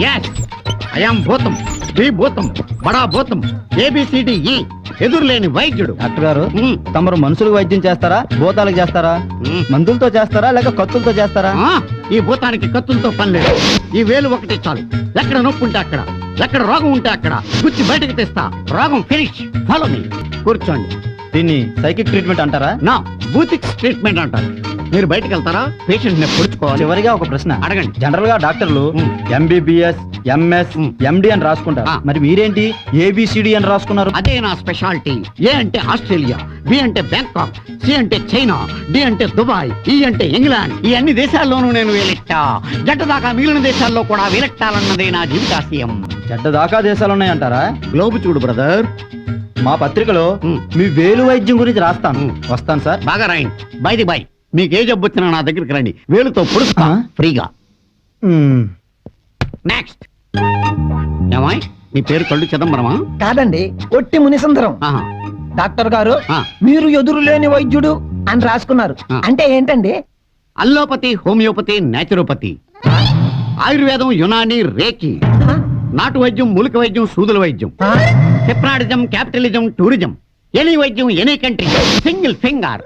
Yes I am భూతం, B భూతం, బడా భూతం, ABCDE ఎదురులేని వైద్యుడు. డాక్టర్ గారు తమరు మనుషులకు వైద్యం చేస్తారా, భూతాలకు చేస్తారా, మందులతో చేస్తారా లేక కత్తులతో చేస్తారా? ఈ భూతానికి కత్తులతో పని లేదు. ఈ వేలు ఒకటి చాలు. ఎక్కడ నొప్పి ఉంటే అక్కడ, ఎక్కడ రోగం ఉంటే అక్కడ గుచ్చి బయటకు తెస్తా. రోగం ఫినిష్. Follow me. కూర్చోండి. దీన్ని సైకిక్ ట్రీట్మెంట్ అంటారా? నా బూతిక్స్ ట్రీట్మెంట్ అంటారు. మీరు బయటకు వెళ్తారా? పేషెంట్ ని పొడుచుకోవాలి. చివరిగా ఒక ప్రశ్న అడగండి. జనరల్ గా డాక్టర్లు MBBS, MS, MD అని రాసుకుంటారు. మరి మీరేంటి ABCD అని రాసుకున్నారు? అదే నా స్పెషాలిటీ. ఏ అంటే ఆస్ట్రేలియా, బి అంటే బ్యాంకాక్, సి అంటే చైనా, డి అంటే దుబాయ్, ఈ అంటే ఇంగ్లాండ్. ఈ అన్ని దేశాల్లోనూ నేను వేలెట్టా. జట్ట దాకా మిగిలిన దేశాల్లో కూడా వేలెట్టాలన్నదే నా జీవితాశయం. చెడ్డ దాకా దేశాలు ఉన్నాయంటారా? గ్లోబ్ చూడు బ్రదర్. మా పత్రికలో మీ వేలు వైద్యం గురించి రాస్తాను. వస్తాను సార్. బాగా రాయండి. బై ది బై, మీకు ఏ జబ్బు వచ్చినా నా దగ్గరికి రండి. వేలుతో పొడుస్తా ఫ్రీగా. నెక్స్ట్. ఏమాయ్, నీ పేరు కళ్ళు చిదంబరమా? కాదండి, ఒట్టి మునిసుందరం. డాక్టర్ గారు మీరు ఎదురు లేని వైద్యుడు అని రాసుకున్నారు. అంటే ఏంటండి? అల్లోపతి, హోమియోపతి, నేచురోపతి, ఆయుర్వేదం, యునాని, రేకి, నాటు వైద్యం, మూలిక వైద్యం, సూదుల వైద్యం, హిప్నాటిజం, క్యాపిటలిజం, టూరిజం, ఎనీ వైద్యం, any country, single finger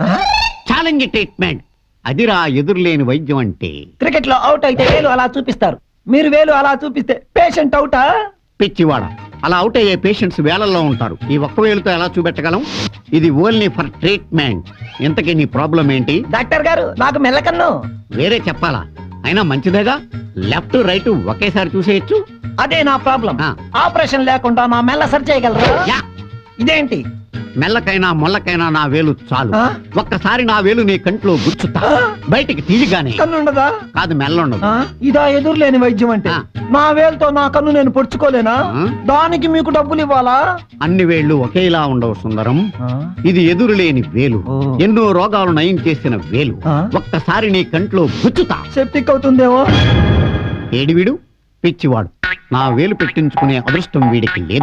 challenge treatment. అదిరా ఎదురులేని వైద్యం అంటే. క్రికెట్ లో అవుట్ అయితే వేలు అలా చూపిస్తారు, మీరు వేలు అలా చూపిస్తే పేషెంట్ అవుటా? పిచ్చివాడ, అలా అవుట్ అయ్యే పేషెంట్స్ వేలల్లో ఉంటారు. ఈ ఒక్క వేలుతో ఎలా చూపెట్టగలం? ఇది ఓన్లీ ఫర్ ట్రీట్మెంట్. ఇంతకీ నీ ప్రాబ్లం ఏంటి? డాక్టర్ గారు, నాకు మెల్లకన్ను. వేరే చెప్పాలా? అయినా మంచిదేగా, లెఫ్ట్ రైట్ ఒకేసారి చూసేయచ్చు. అదే నా ప్రాబ్లం. ఆపరేషన్ లేకుండా నా మెల్ల సరి చేయగలరా? ఇదేంటి? మెల్లకైనా మొల్లకైనా నా వేలు చాలు. ఒక్కసారి నా వేలు నీ కంట్లో గుచ్చుతా. బయటికి తీయగానే కన్నుండదా? కాదు, మెల్లుండదు. ఇదా ఎదురులేని వైద్యం అంటే? నా వేలుతో నా కన్ను నేను పొడుచుకోలేనా? దానికి మీకు డబ్బులు ఇవ్వాలా? అన్ని వేళ్లు ఒకేలా ఉండవు సుందరం. ఇది ఎదురులేని వేలు, ఎన్నో రోగాలు నయం చేసిన వేలు. ఒక్కసారి నీ కంట్లో గుచ్చుతా. సెప్టిక్ అవుతుందేమో. ఏడివిడు పిచ్చివాడు. నా వేలు పెట్టించుకునే అదృష్టం వీడికి లేదు.